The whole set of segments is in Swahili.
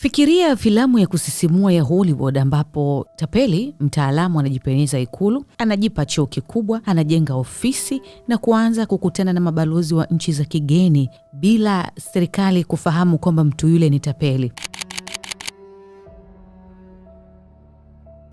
Fikiria filamu ya kusisimua ya Hollywood ambapo tapeli mtaalamu anajipenyeza Ikulu, anajipa cheo kikubwa, anajenga ofisi na kuanza kukutana na mabalozi wa nchi za kigeni bila serikali kufahamu kwamba mtu yule ni tapeli.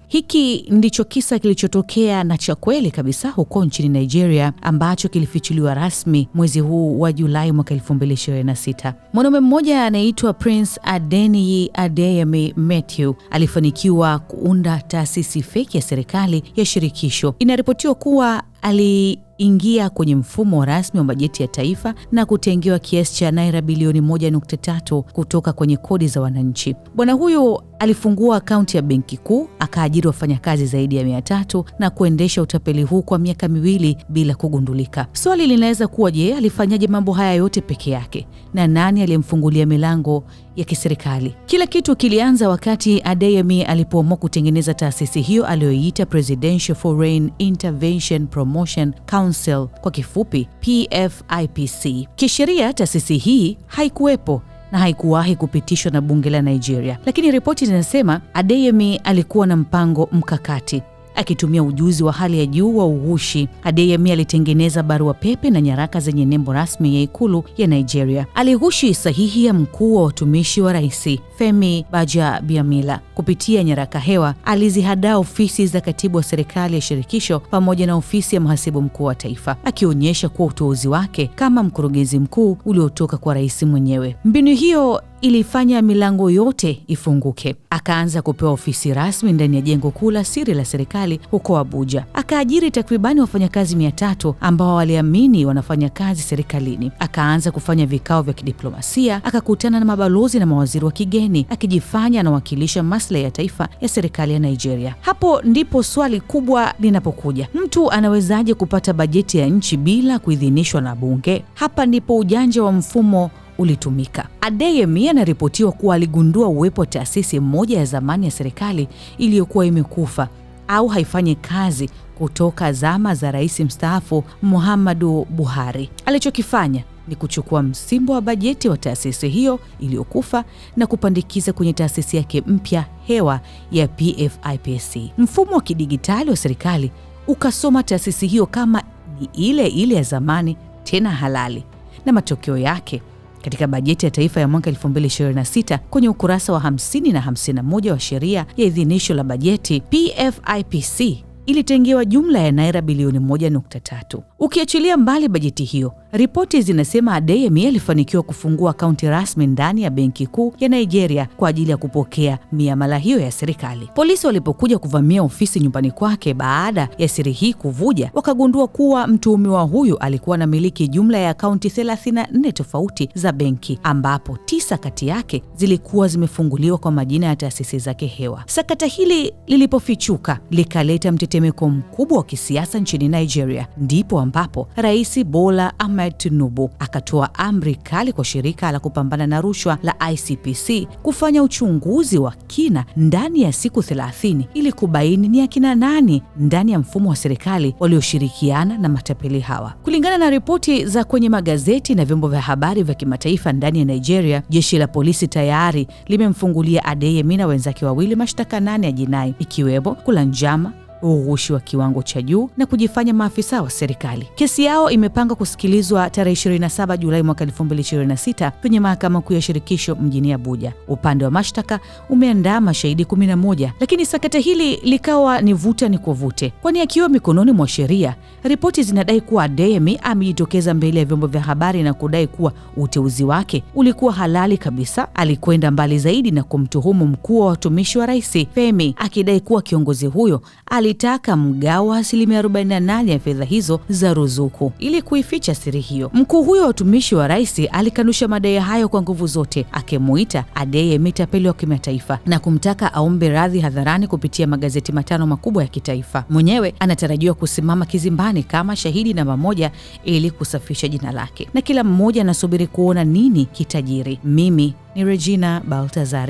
Hiki ndicho kisa kilichotokea na cha kweli kabisa huko nchini Nigeria ambacho kilifichuliwa rasmi mwezi huu wa Julai mwaka 2026. Mwanaume mmoja anaitwa Prince Adeniyi Adeyemi Matthew alifanikiwa kuunda taasisi feki ya serikali ya shirikisho. Inaripotiwa kuwa aliingia kwenye mfumo rasmi wa bajeti ya taifa na kutengewa kiasi cha naira bilioni 1.3 kutoka kwenye kodi za wananchi. Bwana huyu alifungua akaunti ya benki kuu, akaajiri wafanyakazi zaidi ya 300 na kuendesha utapeli huu kwa miaka 2 bila kugundulika. Swali linaweza kuwa, je, alifanyaje mambo haya yote peke yake? Na nani aliyemfungulia milango ya kiserikali? Kila kitu kilianza wakati Adeyemi alipoamua kutengeneza taasisi hiyo aliyoiita Presidential Foreign Intervention Promotion Council, kwa kifupi PFIPC. Kisheria taasisi hii haikuwepo na haikuwahi kupitishwa na bunge la Nigeria, lakini ripoti zinasema Adeyemi alikuwa na mpango mkakati. Akitumia ujuzi wa hali ya juu wa ughushi, Adeyemi alitengeneza barua pepe na nyaraka zenye nembo rasmi ya Ikulu ya Nigeria. Alighushi sahihi ya mkuu wa watumishi wa rais, Femi Gbajabiamila. Kupitia nyaraka hewa, alizihadaa ofisi za katibu wa serikali ya shirikisho pamoja na ofisi ya mhasibu mkuu wa taifa, akionyesha kuwa uteuzi wake kama mkurugenzi mkuu uliotoka kwa rais mwenyewe. Mbinu hiyo ilifanya milango yote ifunguke. Akaanza kupewa ofisi rasmi ndani ya jengo kuu la siri la serikali huko Abuja. Akaajiri takribani wafanyakazi 300 ambao waliamini wanafanya kazi serikalini. Akaanza kufanya vikao vya kidiplomasia, akakutana na mabalozi na mawaziri wa kigeni, akijifanya anawakilisha maslahi ya taifa ya serikali ya Nigeria. Hapo ndipo swali kubwa linapokuja. Mtu anawezaje kupata bajeti ya nchi bila kuidhinishwa na bunge? Hapa ndipo ujanja wa mfumo ulitumika. Adeyemi anaripotiwa kuwa aligundua uwepo wa taasisi moja ya zamani ya serikali iliyokuwa imekufa au haifanyi kazi kutoka zama za rais mstaafu Muhammadu Buhari. Alichokifanya ni kuchukua msimbo wa bajeti wa taasisi hiyo iliyokufa na kupandikiza kwenye taasisi yake mpya hewa ya PFIPC. Mfumo wa kidigitali wa serikali ukasoma taasisi hiyo kama ni ile ile ya zamani, tena halali, na matokeo yake katika bajeti ya taifa ya mwaka 2026 kwenye ukurasa wa 50 na 51 wa sheria ya idhinisho la bajeti, PFIPC ilitengewa jumla ya naira bilioni 1.3. Ukiachilia mbali bajeti hiyo, ripoti zinasema Adeyemi alifanikiwa kufungua akaunti rasmi ndani ya benki kuu ya Nigeria kwa ajili ya kupokea miamala hiyo ya serikali. Polisi walipokuja kuvamia ofisi nyumbani kwake baada ya siri hii kuvuja, wakagundua kuwa mtuhumiwa huyu alikuwa na miliki jumla ya akaunti 34 tofauti za benki, ambapo 9 kati yake zilikuwa zimefunguliwa kwa majina ya taasisi zake hewa. Sakata hili lilipofichuka likaleta mtetemeko mkubwa wa kisiasa nchini Nigeria. Ndipo ambapo Rais Bola Ahmed Tinubu akatoa amri kali kwa shirika la kupambana na rushwa la ICPC kufanya uchunguzi wa kina ndani ya siku 30 ili kubaini ni akina nani ndani ya mfumo wa serikali walioshirikiana na matapeli hawa. Kulingana na ripoti za kwenye magazeti na vyombo vya habari vya kimataifa ndani ya Nigeria, jeshi la polisi tayari limemfungulia Adeyemi na wenzake wawili mashtaka 8 ya jinai, ikiwemo kula njama, ughushi wa kiwango cha juu na kujifanya maafisa wa serikali. Kesi yao imepanga kusikilizwa tarehe 27 Julai mwaka 2026 kwenye mahakama kuu ya shirikisho mjini Abuja. Upande wa mashtaka umeandaa mashahidi 11, lakini sakata hili likawa ni vuta ni kuvute, kwani akiwa mikononi mwa sheria. Ripoti zinadai kuwa Adeyemi amejitokeza mbele ya vyombo vya habari na kudai kuwa uteuzi wake ulikuwa halali kabisa. Alikwenda mbali zaidi na kumtuhumu mkuu wa watumishi wa rais, Femi, akidai kuwa kiongozi huyo alitaka mgao wa 48% ya fedha hizo za ruzuku ili kuificha siri hiyo. Mkuu huyo wa watumishi wa rais alikanusha madai hayo kwa nguvu zote, akimuita Adeyemi tapeli wa kimataifa na kumtaka aombe radhi hadharani kupitia magazeti 5 makubwa ya kitaifa. Mwenyewe anatarajiwa kusimama kizimbani kama shahidi namba 1 ili kusafisha jina lake, na kila mmoja anasubiri kuona nini kitajiri. Mimi ni Regina Baltazari.